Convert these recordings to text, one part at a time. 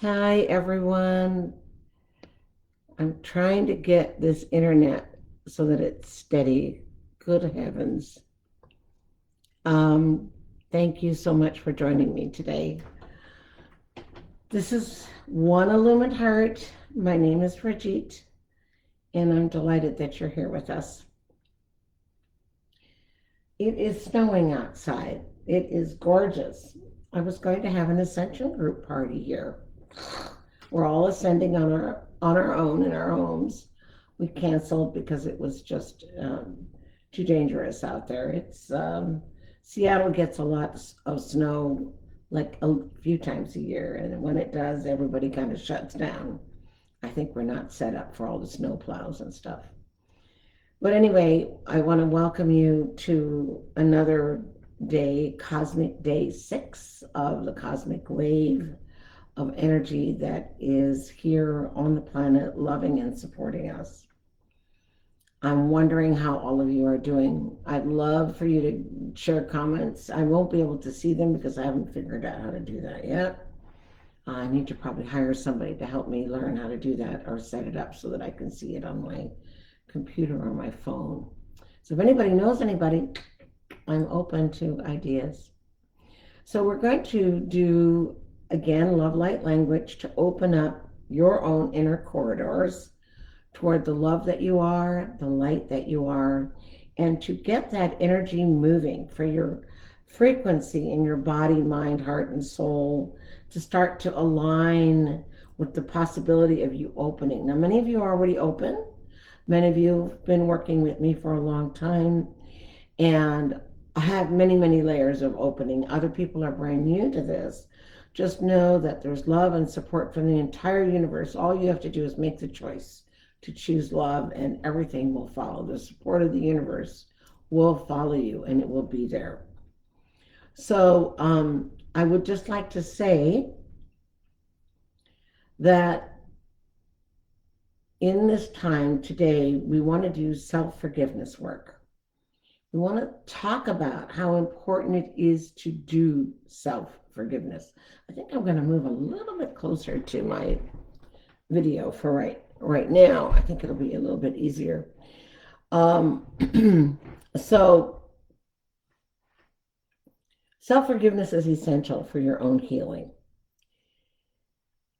Hi, everyone. I'm trying to get this internet so that it's steady. Good heavens. Um, Thank you so much for joining me today. This is One Illumined Heart. My name is Rajith, and I'm delighted that you're here with us. It is snowing outside. It is gorgeous. I was going to have an Ascension group party here. We're all ascending on our own in our homes. We canceled because it was just too dangerous out there. It's Seattle gets a lot of snow like a few times a year, and when it does, everybody kind of shuts down. I think we're not set up for all the snow plows and stuff. But anyway, I want to welcome you to another day, Cosmic Day 6 of the Cosmic Wave of energy that is here on the planet, loving and supporting us. I'm wondering how all of you are doing. I'd love for you to share comments. I won't be able to see them because I haven't figured out how to do that yet. I need to probably hire somebody to help me learn how to do that or set it up so that I can see it on my computer or my phone. So if anybody knows anybody, I'm open to ideas. So we're going to do, again, love light language to open up your own inner corridors toward the love that you are, the light that you are, and to get that energy moving for your frequency in your body, mind, heart, and soul to start to align with the possibility of you opening. Now, many of you are already open. Many of you have been working with me for a long time, and I have many, many layers of opening. Other people are brand new to this. Just know that there's love and support from the entire universe. All you have to do is make the choice to choose love, and everything will follow. The support of the universe will follow you, and it will be there. So, I would just like to say that in this time today, we want to do self forgiveness work. We want to talk about how important it is to do self forgiveness. I think I'm going to move a little bit closer to my video for right now. I think it'll be a little bit easier. So self forgiveness is essential for your own healing.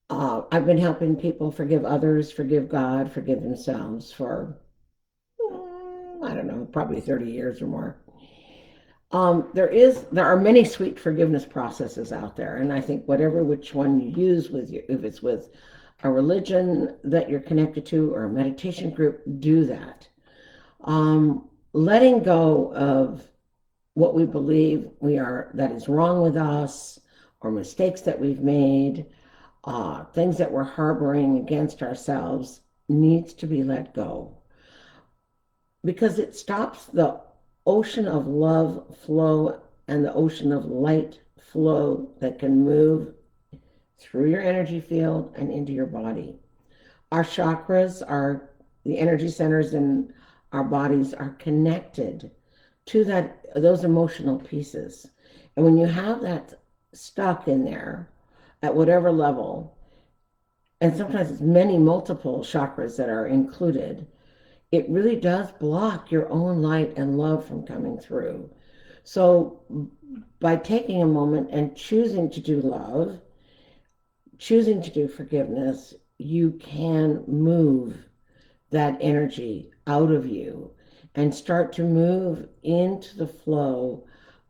I've been helping people forgive others, forgive God, forgive themselves for, I don't know, probably 30 years or more. There are many sweet forgiveness processes out there, and I think whatever which one you use with you, if it's with a religion that you're connected to or a meditation group, do that. Letting go of what we believe we are that is wrong with us, or mistakes that we've made, things that we're harboring against ourselves, needs to be let go because it stops the ocean of love flow and the ocean of light flow that can move through your energy field and into your body. Our chakras are the energy centers in our bodies are connected to those emotional pieces. And when you have that stuck in there at whatever level, and sometimes it's many multiple chakras that are included, it really does block your own light and love from coming through. So by taking a moment and choosing to do love, choosing to do forgiveness, you can move that energy out of you and start to move into the flow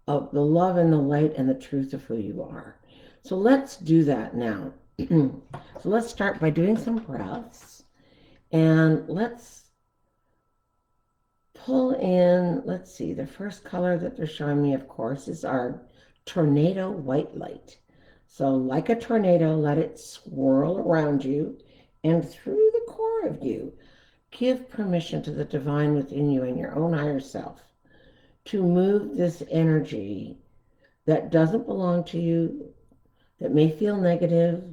of the love and the light and the truth of who you are. So let's do that now. So let's start by doing some breaths, and let's pull in, let's see, the first color that they're showing me, of course, is our tornado white light. So like a tornado, let it swirl around you and through the core of you. Give permission to the divine within you and your own higher self to move this energy that doesn't belong to you, that may feel negative,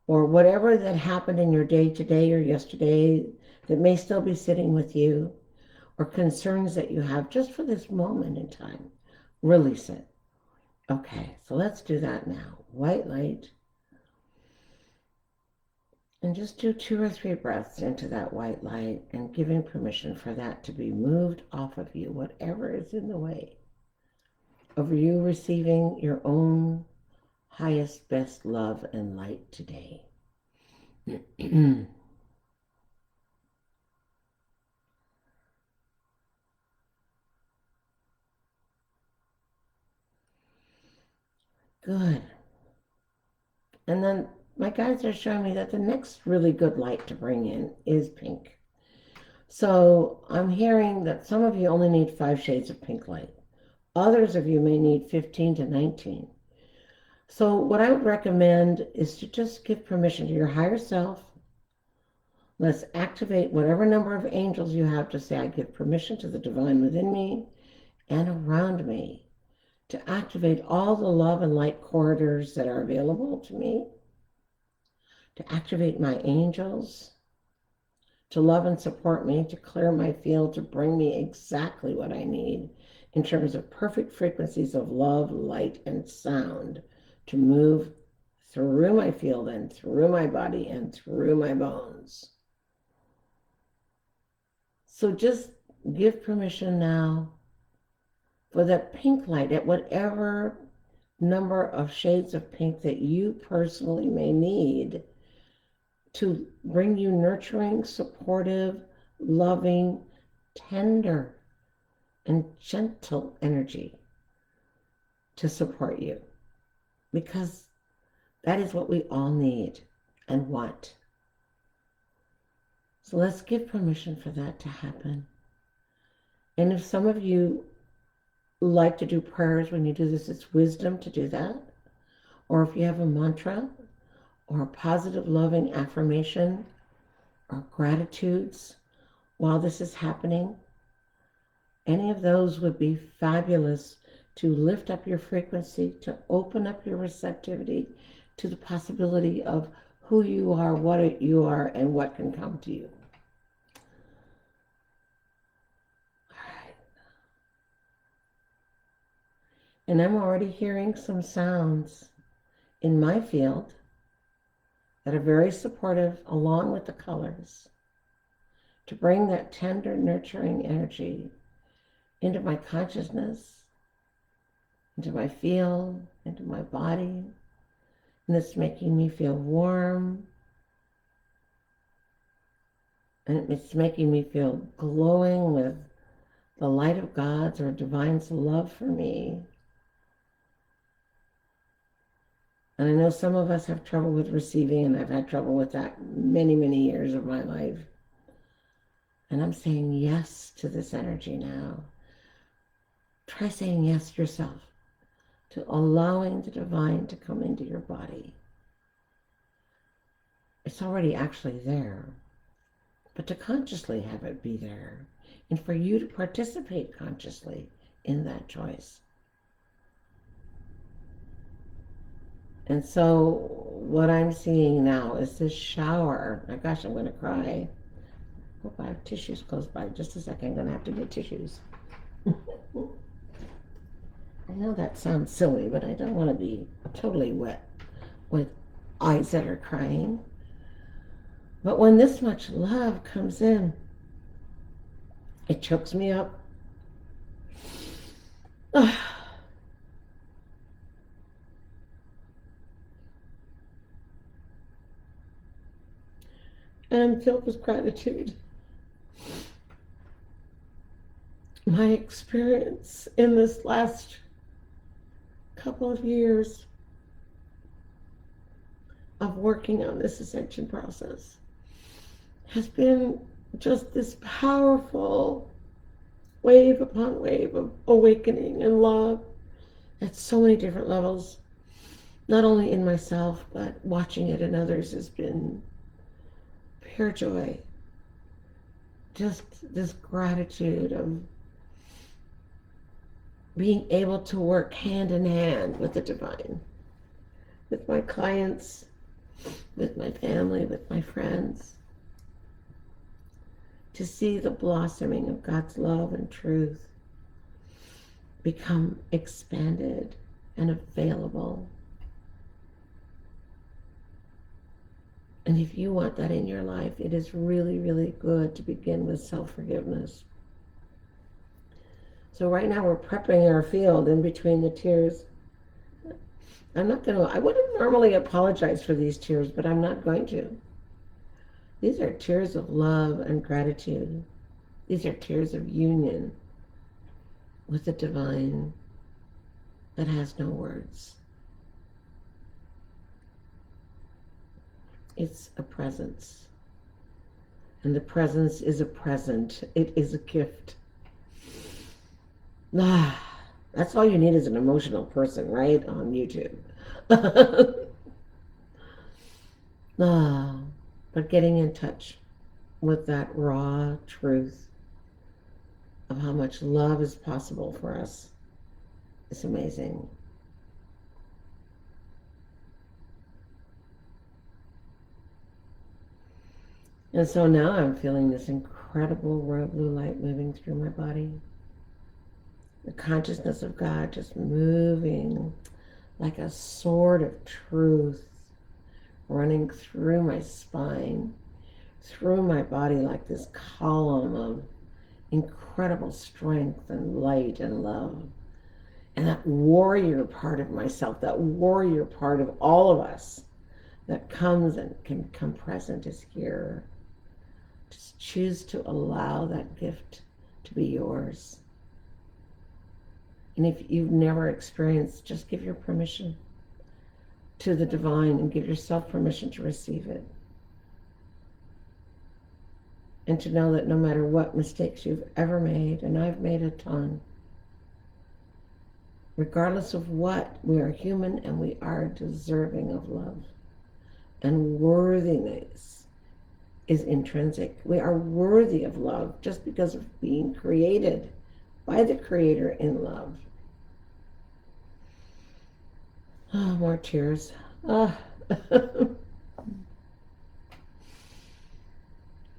or whatever that happened in your day today or yesterday that may still be sitting with you, or concerns that you have just for this moment in time. Release it. Okay, so let's do that now. White light. And just do 2 or 3 breaths into that white light and giving permission for that to be moved off of you, whatever is in the way of you receiving your own highest, best love and light today. Good. And then my guides are showing me that the next really good light to bring in is pink. So I'm hearing that some of you only need 5 shades of pink light. Others of you may need 15 to 19. So what I would recommend is to just give permission to your higher self. Let's activate whatever number of angels you have to say, I give permission to the divine within me and around me to activate all the love and light corridors that are available to me, to activate my angels, to love and support me, to clear my field, to bring me exactly what I need in terms of perfect frequencies of love, light, and sound to move through my field and through my body and through my bones. So just give permission now for that pink light at whatever number of shades of pink that you personally may need to bring you nurturing, supportive, loving, tender, and gentle energy to support you. Because that is what we all need and want. So let's give permission for that to happen. And if some of you like to do prayers when you do this, it's wisdom to do that. Or if you have a mantra or a positive, loving affirmation or gratitudes while this is happening, any of those would be fabulous to lift up your frequency, to open up your receptivity to the possibility of who you are, what you are, and what can come to you. And I'm already hearing some sounds in my field that are very supportive, along with the colors, to bring that tender, nurturing energy into my consciousness, into my field, into my body. And it's making me feel warm. And it's making me feel glowing with the light of God's or divine's love for me. And I know some of us have trouble with receiving, and I've had trouble with that many, many years of my life. And I'm saying yes to this energy now. Try saying yes yourself to allowing the divine to come into your body. It's already actually there, but to consciously have it be there, and for you to participate consciously in that choice. And so what I'm seeing now is this shower. My gosh, I'm going to cry. Hope I have tissues close by. Just a second, I'm going to have to get tissues. I know that sounds silly, but I don't want to be totally wet with eyes that are crying. But when this much love comes in, it chokes me up. And I'm filled with gratitude. My experience in this last couple of years of working on this ascension process has been just this powerful wave upon wave of awakening and love at so many different levels. Not only in myself, but watching it in others has been pure joy. Just this gratitude of being able to work hand in hand with the divine, with my clients, with my family, with my friends, to see the blossoming of God's love and truth become expanded and available And if you want that in your life, it is really, really good to begin with self-forgiveness. So right now we're prepping our field in between the tears. I wouldn't normally apologize for these tears, but I'm not going to. These are tears of love and gratitude. These are tears of union with the divine that has no words. It's a presence. And the presence is a present. It is a gift. That's all you need is an emotional person, right? On YouTube. But getting in touch with that raw truth of how much love is possible for us is amazing. And so now I'm feeling this incredible royal blue light moving through my body. The consciousness of God just moving like a sword of truth, running through my spine, through my body like this column of incredible strength and light and love. And that warrior part of myself, that warrior part of all of us that comes and can come present is here. Just choose to allow that gift to be yours. And if you've never experienced, just give your permission to the divine and give yourself permission to receive it. And to know that no matter what mistakes you've ever made, and I've made a ton, regardless of what, we are human and we are deserving of love. And worthiness is intrinsic. We are worthy of love just because of being created by the Creator in love. Oh, more tears.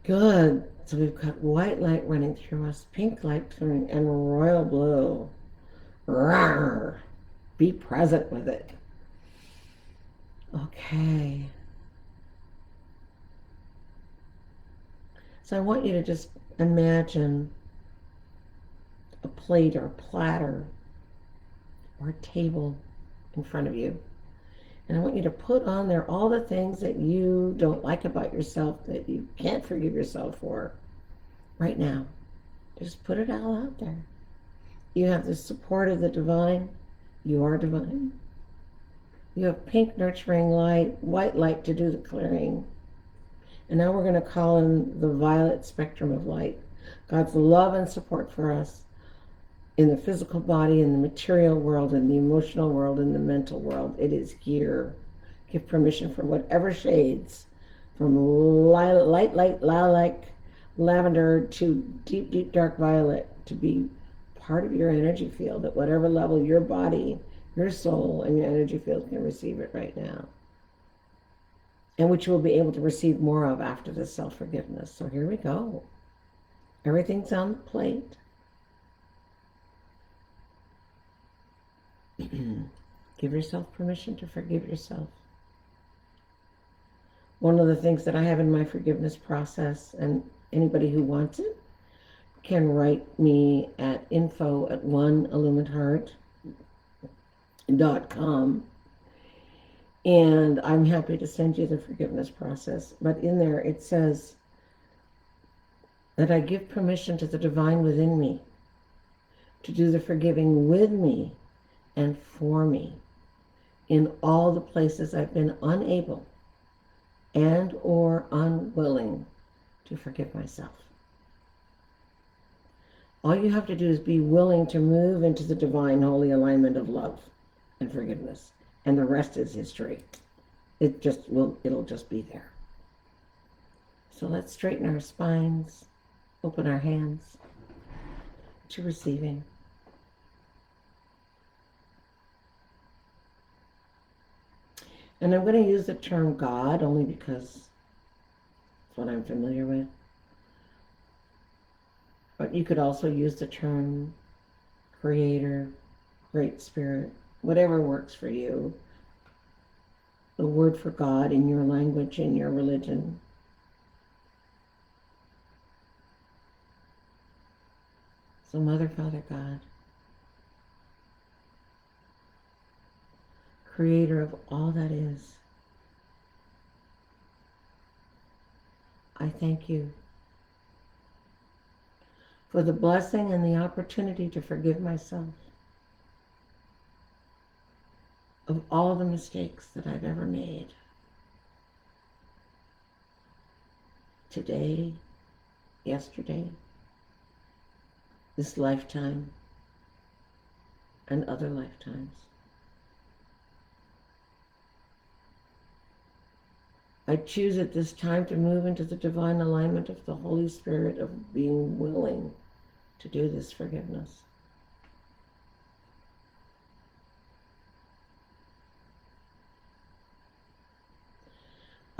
Good. So we've got white light running through us, pink light turning, and royal blue. Rawr. Be present with it. Okay. So I want you to just imagine a plate or a platter or a table in front of you. And I want you to put on there all the things that you don't like about yourself, that you can't forgive yourself for right now. Just put it all out there. You have the support of the divine. You are divine. You have pink nurturing light, white light to do the clearing. And now we're going to call in the violet spectrum of light. God's love and support for us in the physical body, in the material world, in the emotional world, in the mental world. It is here. Give permission for whatever shades, from light, lilac, lavender to deep, deep, dark violet, to be part of your energy field at whatever level your body, your soul, and your energy field can receive it right now. And which you will be able to receive more of after this self-forgiveness. So here we go. Everything's on the plate. Give yourself permission to forgive yourself. One of the things that I have in my forgiveness process, and anybody who wants it can write me at info@oneilluminedheart.com, and I'm happy to send you the forgiveness process. But in there it says that I give permission to the divine within me to do the forgiving with me and for me in all the places I've been unable and or unwilling to forgive myself. All you have to do is be willing to move into the divine holy alignment of love and forgiveness, and the rest is history. It'll just be there. So let's straighten our spines, open our hands to receiving. And I'm going to use the term God only because it's what I'm familiar with. But you could also use the term Creator, Great Spirit, whatever works for you. the word for God in your language, in your religion. So Mother, Father, God, creator of all that is, I thank you for the blessing and the opportunity to forgive myself of all the mistakes that I've ever made. Today, yesterday, this lifetime, and other lifetimes. I choose at this time to move into the divine alignment of the Holy Spirit, of being willing to do this forgiveness.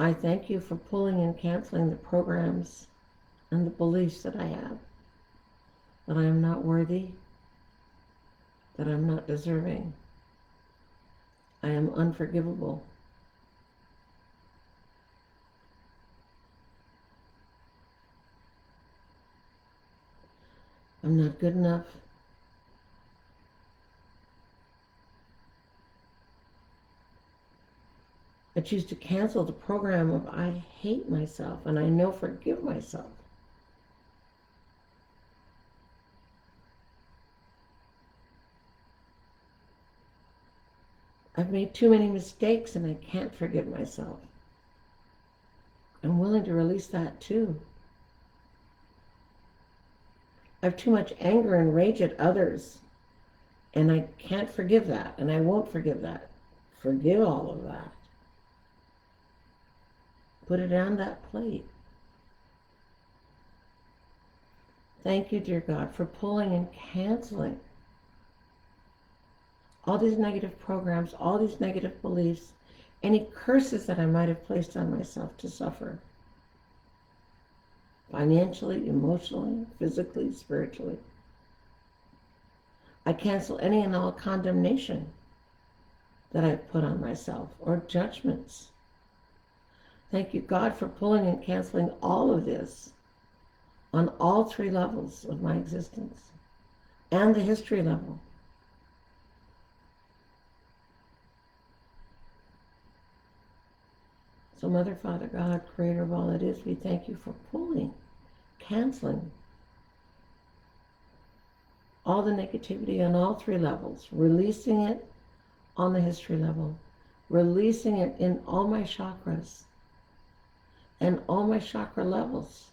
I thank you for pulling and canceling the programs and the beliefs that I have, that I am not worthy, that I'm not deserving, I am unforgivable. I'm not good enough. I choose to cancel the program of I hate myself and I know forgive myself. I've made too many mistakes and I can't forgive myself. I'm willing to release that too. I have too much anger and rage at others and I can't forgive that and I won't forgive that. Forgive all of that. Put it on that plate. Thank you, dear God, for pulling and canceling all these negative programs, all these negative beliefs, any curses that I might have placed on myself to suffer. Financially, emotionally, physically, spiritually. I cancel any and all condemnation that I've put on myself or judgments. Thank you, God, for pulling and canceling all of this on all three levels of my existence and the history level. So Mother, Father, God, creator of all that is, we thank you for pulling, canceling all the negativity on all three levels, releasing it on the history level, releasing it in all my chakras and all my chakra levels.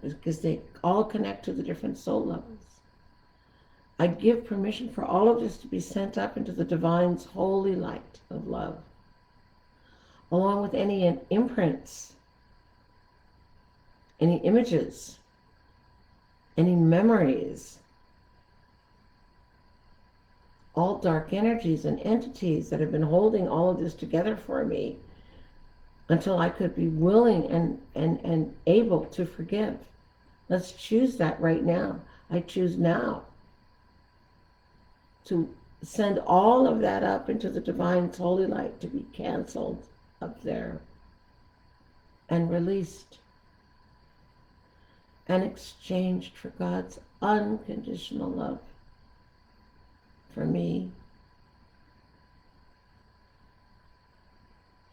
Because they all connect to the different soul levels. I give permission for all of this to be sent up into the divine's holy light of love, along with any imprints, any images, any memories, all dark energies and entities that have been holding all of this together for me until I could be willing and able to forgive. Let's choose that right now. I choose now to send all of that up into the divine's holy light to be canceled up there and released and exchanged for God's unconditional love for me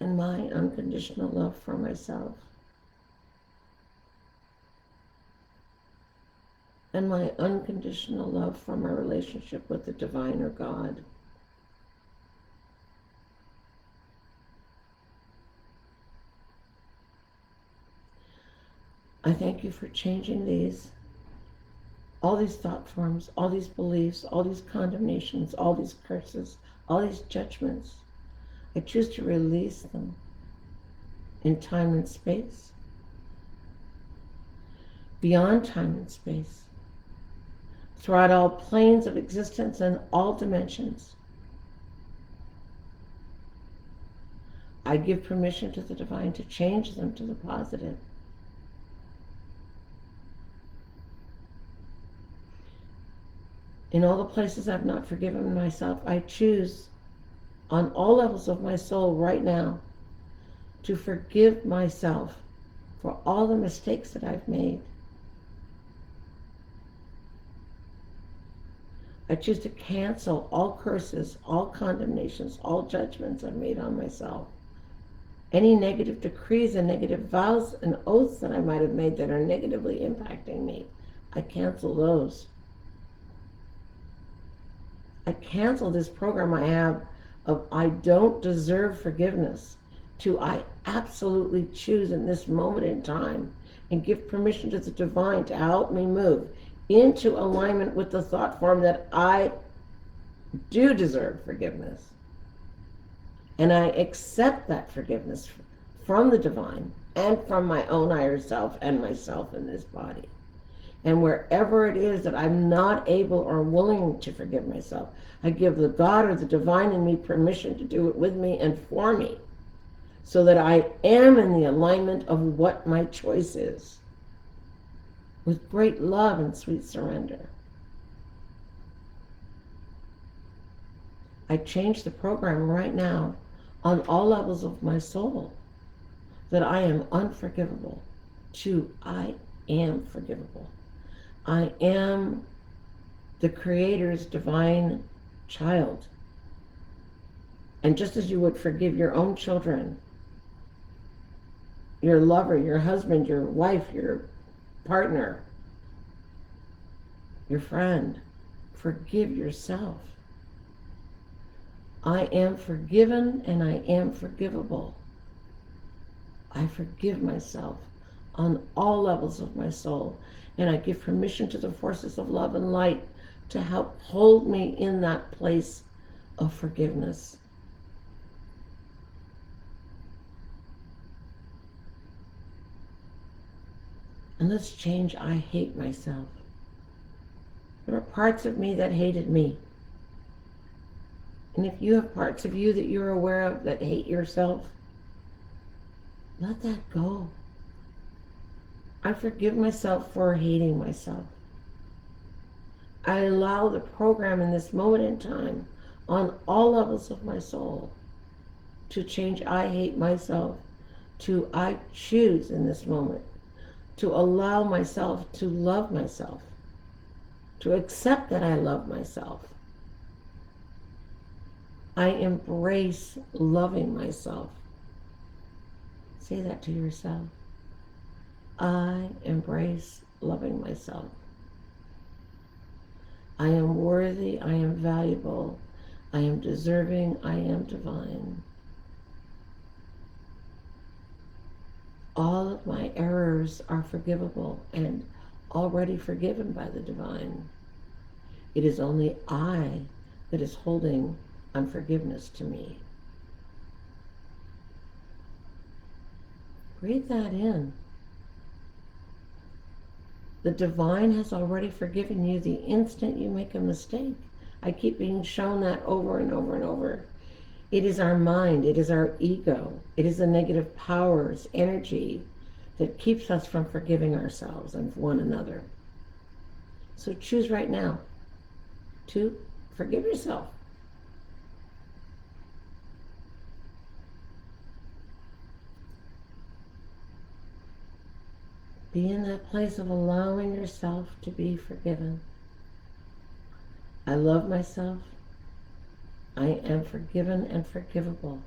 and my unconditional love for myself and my unconditional love for my relationship with the divine or God. I thank you for changing all these thought forms, all these beliefs, all these condemnations, all these curses, all these judgments. I choose to release them in time and space, beyond time and space, throughout all planes of existence and all dimensions. I give permission to the divine to change them to the positive. In all the places I've not forgiven myself, I choose on all levels of my soul right now to forgive myself for all the mistakes that I've made. I choose to cancel all curses, all condemnations, all judgments I've made on myself. Any negative decrees and negative vows and oaths that I might have made that are negatively impacting me, I cancel those. I cancel this program I have of I don't deserve forgiveness to I absolutely choose in this moment in time and give permission to the divine to help me move into alignment with the thought form that I do deserve forgiveness. And I accept that forgiveness from the divine and from my own higher self and myself in this body. And wherever it is that I'm not able or willing to forgive myself, I give the God or the divine in me permission to do it with me and for me, so that I am in the alignment of what my choice is, with great love and sweet surrender. I change the program right now on all levels of my soul that I am unforgivable to I am forgivable. I am the Creator's divine child. And just as you would forgive your own children, your lover, your husband, your wife, your partner, your friend, forgive yourself. I am forgiven and I am forgivable. I forgive myself on all levels of my soul, and I give permission to the forces of love and light to help hold me in that place of forgiveness. And let's change I hate myself. There are parts of me that hated me. And if you have parts of you that you're aware of that hate yourself, let that go. I forgive myself for hating myself. I allow the program in this moment in time on all levels of my soul to change I hate myself to I choose in this moment to allow myself to love myself, to accept that I love myself. I embrace loving myself. Say that to yourself. I embrace loving myself. I am worthy, I am valuable, I am deserving, I am divine. All of my errors are forgivable and already forgiven by the divine. It is only I that is holding unforgiveness to me. Breathe that in. The divine has already forgiven you the instant you make a mistake. I keep being shown that over and over and over. It is our mind, it is our ego, it is the negative powers, energy that keeps us from forgiving ourselves and one another. So choose right now to forgive yourself. Be in that place of allowing yourself to be forgiven. I love myself. I am forgiven and forgivable.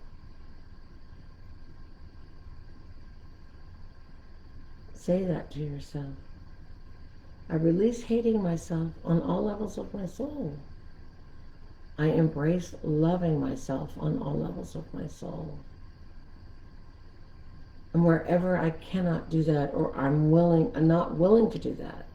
Say that to yourself. I release hating myself on all levels of my soul. I embrace loving myself on all levels of my soul. And wherever I cannot do that, or I'm not willing to do that,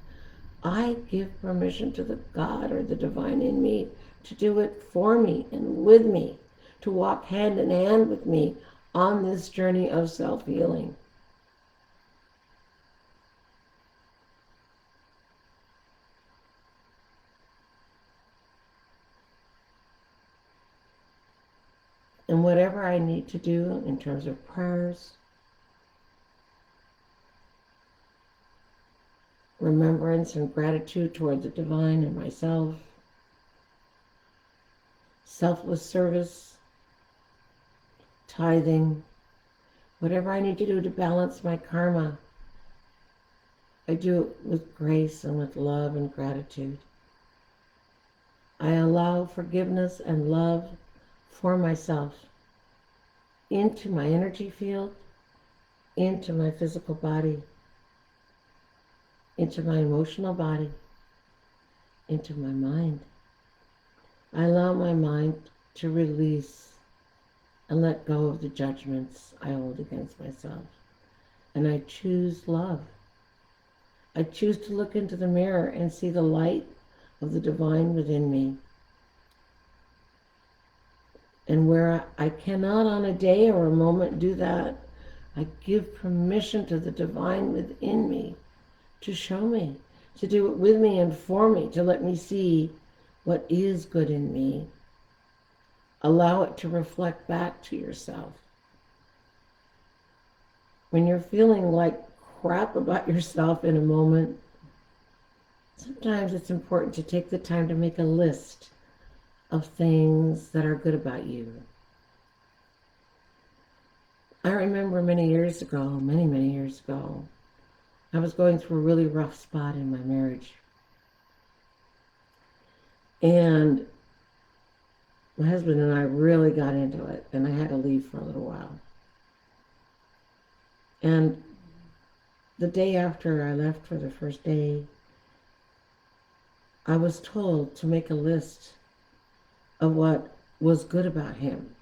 I give permission to the God or the divine in me to do it for me and with me, to walk hand in hand with me on this journey of self-healing. And whatever I need to do in terms of prayers, remembrance and gratitude toward the divine and myself, selfless service, tithing, whatever I need to do to balance my karma. I do it with grace and with love and gratitude. I allow forgiveness and love for myself into my energy field, into my physical body, into my emotional body, into my mind. I allow my mind to release and let go of the judgments I hold against myself. And I choose love. I choose to look into the mirror and see the light of the divine within me. And where I cannot on a day or a moment do that, I give permission to the divine within me to show me, to do it with me and for me, to let me see what is good in me. Allow it to reflect back to yourself. When you're feeling like crap about yourself in a moment, sometimes it's important to take the time to make a list of things that are good about you. I remember many years ago, many years ago, I was going through a really rough spot in my marriage. And my husband and I really got into it, and I had to leave for a little while. And the day after I left for the first day, I was told to make a list of what was good about him.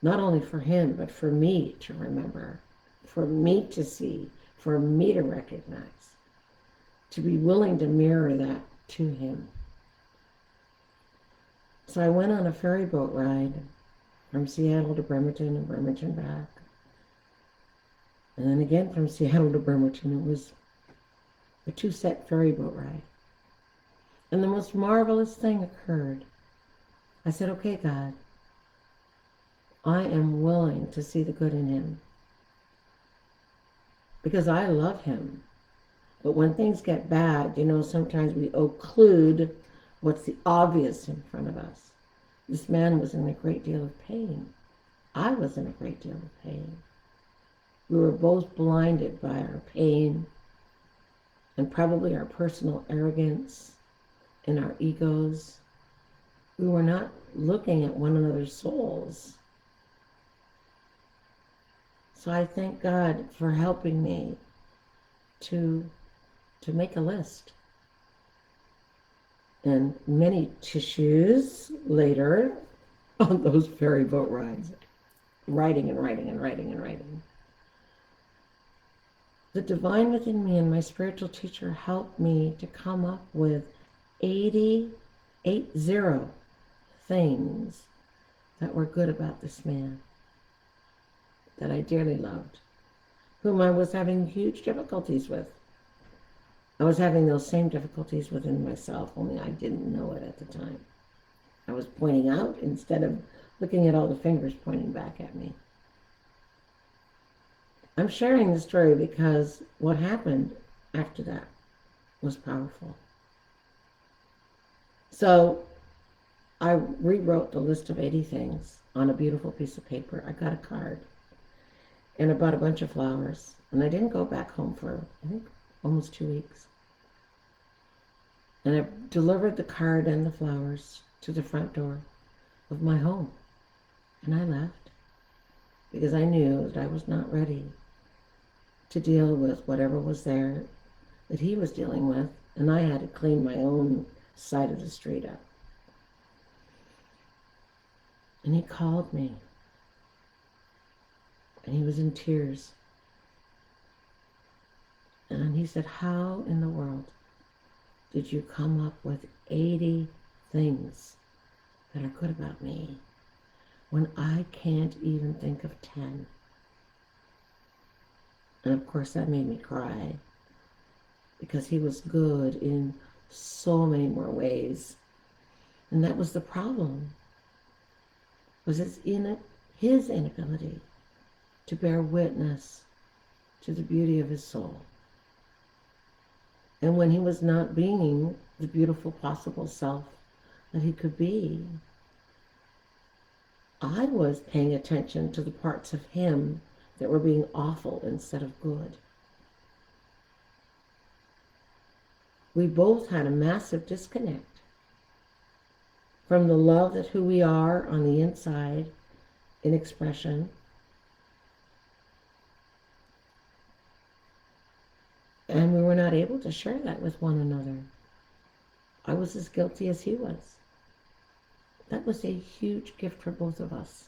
Not only for him, but for me to remember, for me to see, for me to recognize, to be willing to mirror that to him. So I went on a ferry boat ride from Seattle to Bremerton and Bremerton back. And then again from Seattle to Bremerton. It was a 2-set ferry boat ride. And the most marvelous thing occurred. I said, okay, God, I am willing to see the good in him. Because I love him. But when things get bad, sometimes we occlude what's the obvious in front of us. This man was in a great deal of pain. I was in a great deal of pain. We were both blinded by our pain and probably our personal arrogance and our egos. We were not looking at one another's souls. So I thank God for helping me to make a list. And many tissues later on those ferry boat rides, writing. The divine within me and my spiritual teacher helped me to come up with 80 things that were good about this man that I dearly loved, whom I was having huge difficulties with. I was having those same difficulties within myself, only I didn't know it at the time. I was pointing out instead of looking at all the fingers pointing back at me. I'm sharing the story because what happened after that was powerful. So I rewrote the list of 80 things on a beautiful piece of paper. I got a card and I bought a bunch of flowers. And I didn't go back home for, I think, almost 2 weeks. And I delivered the card and the flowers to the front door of my home. And I left because I knew that I was not ready to deal with whatever was there that he was dealing with. And I had to clean my own side of the street up. And he called me. And he was in tears. And he said, how in the world did you come up with 80 things that are good about me when I can't even think of 10? And of course that made me cry because he was good in so many more ways. And that was the problem, was his inability to bear witness to the beauty of his soul. And when he was not being the beautiful possible self that he could be, I was paying attention to the parts of him that were being awful instead of good. We both had a massive disconnect from the love that who we are on the inside in expression, and we were not able to share that with one another. I was as guilty as he was. That was a huge gift for both of us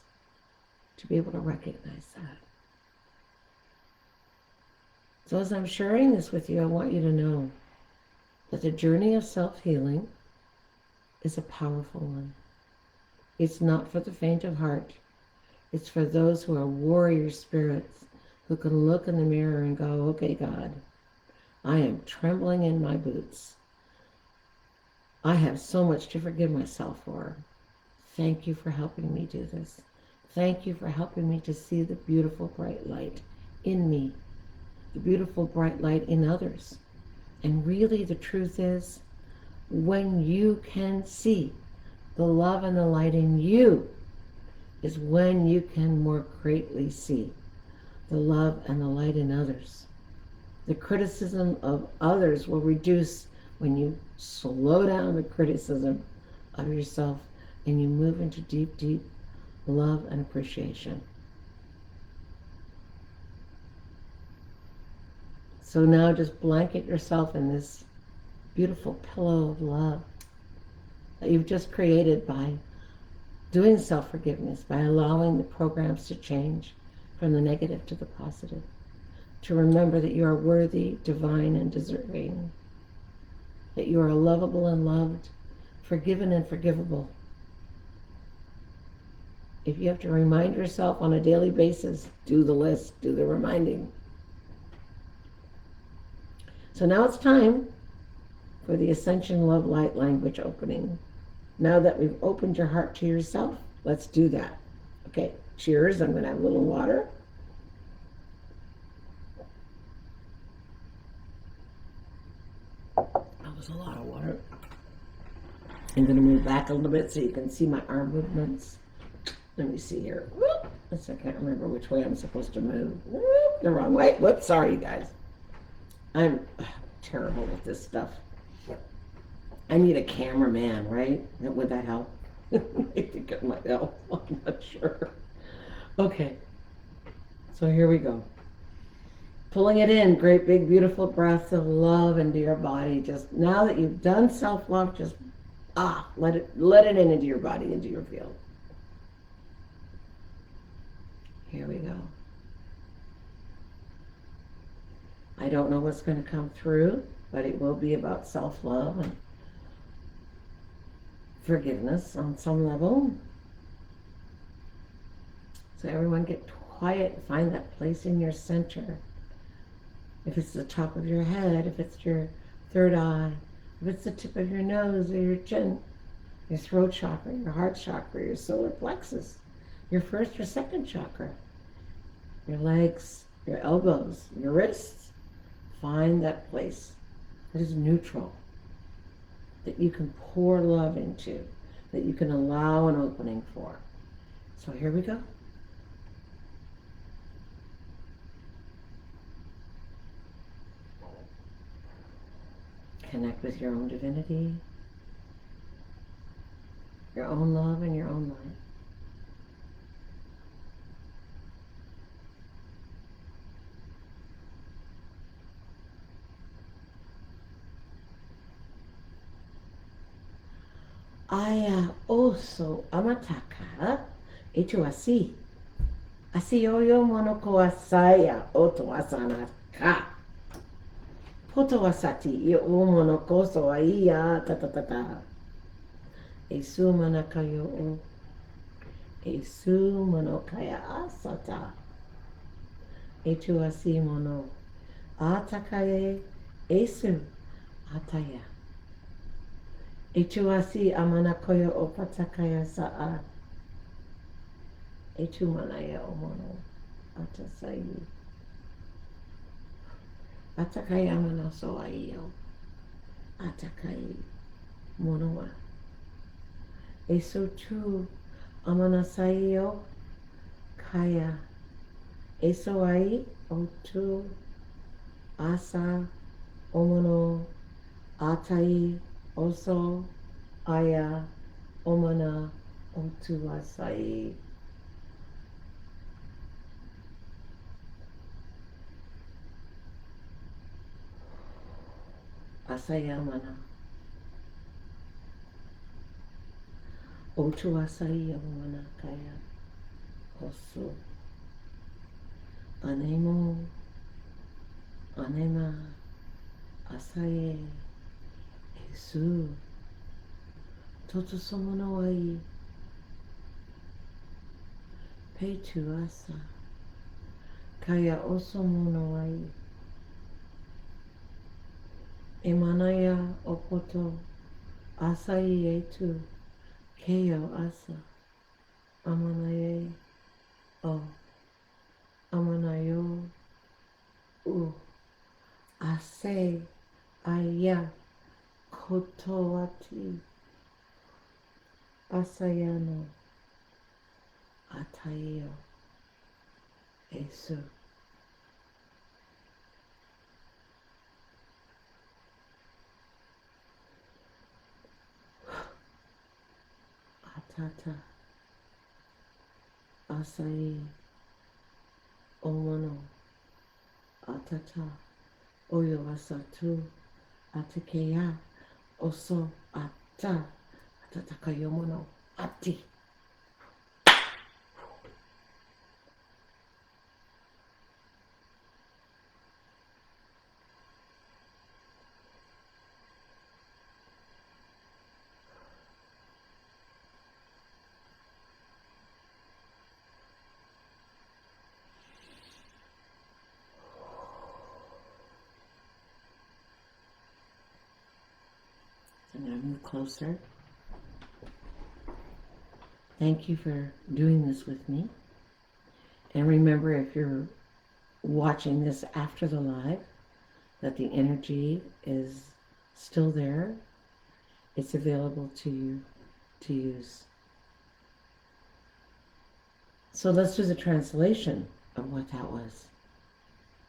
to be able to recognize that. So as I'm sharing this with you, I want you to know that the journey of self-healing is a powerful one. It's not for the faint of heart. It's for those who are warrior spirits who can look in the mirror and go, okay, God, I am trembling in my boots. I have so much to forgive myself for. Thank you for helping me do this. Thank you for helping me to see the beautiful bright light in me, the beautiful bright light in others. And really the truth is, when you can see the love and the light in you, is when you can more greatly see the love and the light in others. The criticism of others will reduce when you slow down the criticism of yourself and you move into deep, deep love and appreciation. So now just blanket yourself in this beautiful pillow of love that you've just created by doing self-forgiveness, by allowing the programs to change from the negative to the positive. To remember that you are worthy, divine, and deserving. That you are lovable and loved, forgiven and forgivable. If you have to remind yourself on a daily basis, do the list, do the reminding. So now it's time for the Ascension Love Light language opening. Now that we've opened your heart to yourself, let's do that. Okay, cheers. I'm going to have a little water. That was a lot of water. I'm going to move back a little bit so you can see my arm movements. Let me see here. Whoop. I can't remember which way I'm supposed to move. Whoop. The wrong way. Whoops, sorry, you guys. I'm terrible with this stuff. I need a cameraman, right? Would that help? I think it might help. I'm not sure. Okay. So here we go. Pulling it in, great big beautiful breaths of love into your body. Just now that you've done self-love, just let it in into your body, into your field. Here we go. I don't know what's going to come through, but it will be about self-love and forgiveness on some level. So everyone get quiet, find that place in your center. If it's the top of your head, if it's your third eye, if it's the tip of your nose or your chin, your throat chakra, your heart chakra, your solar plexus, your first or second chakra, your legs, your elbows, your wrists. Find that place that is neutral, that you can pour love into, that you can allow an opening for. So here we go. Connect with your own divinity, your own love and your own light. Aya oso amataka etu asi. Asi oyo monoko asaya oto asana ka. Poto asati yo monoko so aiya ta. Esu manakayo o. Esu manokaya asata. Etu asi mono. Atakaye esu ataya. Etu asi amanakoyo o patakaya sa'a. Etu manaya o mono atasayi. Atakai amana so aiyo. Atakai monoa. Eso tu Amanasayo kaya. Esoai otu asa omono atai oso aya omana otu asai. Asayamana. Otu asai omana kaya osu. Anemo, anema, asaye, Jesu, toto somono ai, petu asa, kaya oso mono ai, emanaya opoto, asai etu, keyo asa, amanaye, o, amanayo, ase, aya, kotoati, asayano, atayo, Jesu. Atata, asai, omano, atata, oyo asatu, atakeya, oso, ata, atatakayomono, ati. I'm going to move closer. Thank you for doing this with me. And remember, if you're watching this after the live, that the energy is still there. It's available to you to use. So let's do the translation of what that was.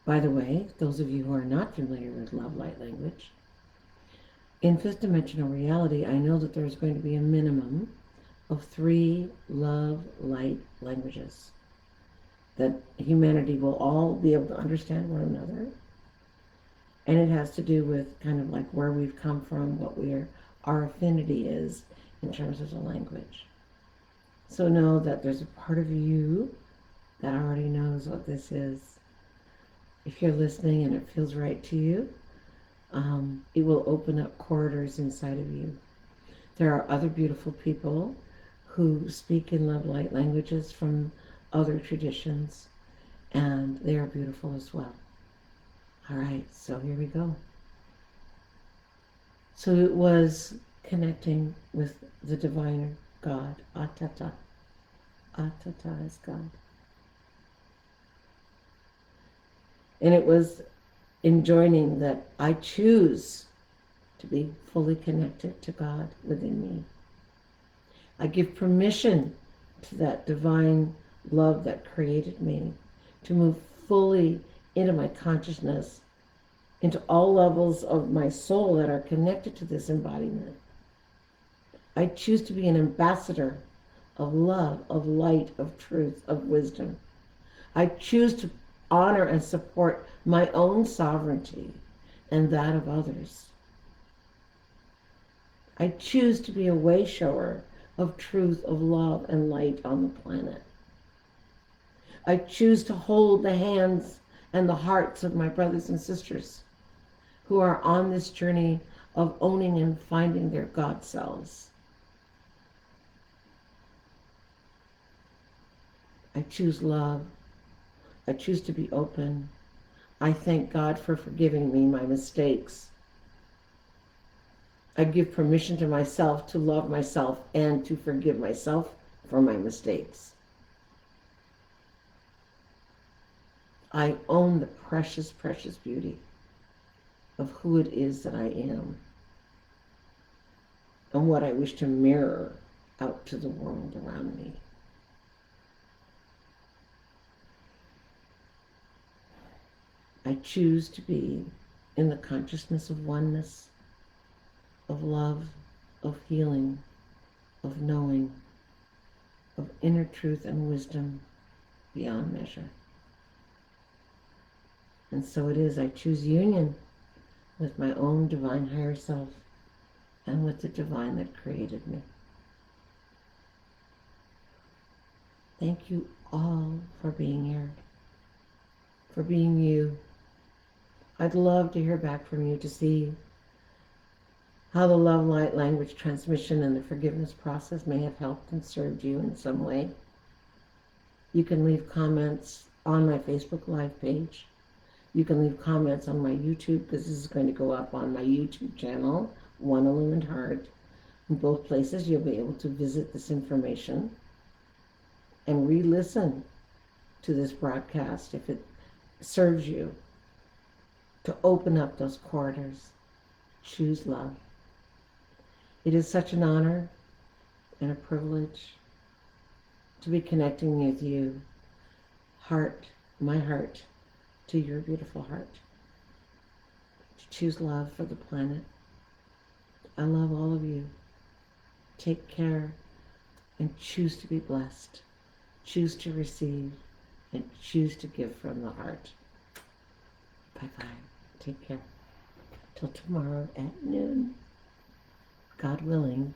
By the way, those of you who are not familiar with love light language, in fifth dimensional reality, I know that there's going to be a minimum of 3 love light languages that humanity will all be able to understand one another. And it has to do with kind of like where we've come from, what our affinity is in terms of the language. So know that there's a part of you that already knows what this is. If you're listening and it feels right to you, it will open up corridors inside of you. There are other beautiful people who speak in love light languages from other traditions, and they are beautiful as well. All right, so here we go. So it was connecting with the divine God, Atata. Atata is God. And it was enjoining that I choose to be fully connected to God within me. I give permission to that divine love that created me to move fully into my consciousness, into all levels of my soul that are connected to this embodiment. I choose to be an ambassador of love, of light, of truth, of wisdom. I choose to honor and support my own sovereignty and that of others. I choose to be a way shower of truth, of love, and light on the planet. I choose to hold the hands and the hearts of my brothers and sisters who are on this journey of owning and finding their God selves. I choose love. I choose to be open. I thank God for forgiving me my mistakes. I give permission to myself to love myself and to forgive myself for my mistakes. I own the precious, precious beauty of who it is that I am and what I wish to mirror out to the world around me. I choose to be in the consciousness of oneness, of love, of healing, of knowing, of inner truth and wisdom beyond measure. And so it is, I choose union with my own divine higher self and with the divine that created me. Thank you all for being here, for being you. I'd love to hear back from you to see how the love light language transmission and the forgiveness process may have helped and served you in some way. You can leave comments on my Facebook Live page. You can leave comments on my YouTube, because this is going to go up on my YouTube channel, One Illumined Heart. In both places, you'll be able to visit this information and re-listen to this broadcast if it serves you to open up those corridors. Choose love. It is such an honor and a privilege to be connecting with you, heart, my heart, to your beautiful heart. To choose love for the planet. I love all of you. Take care and choose to be blessed. Choose to receive and choose to give from the heart. Bye-bye. Take care. Till tomorrow at noon. God willing.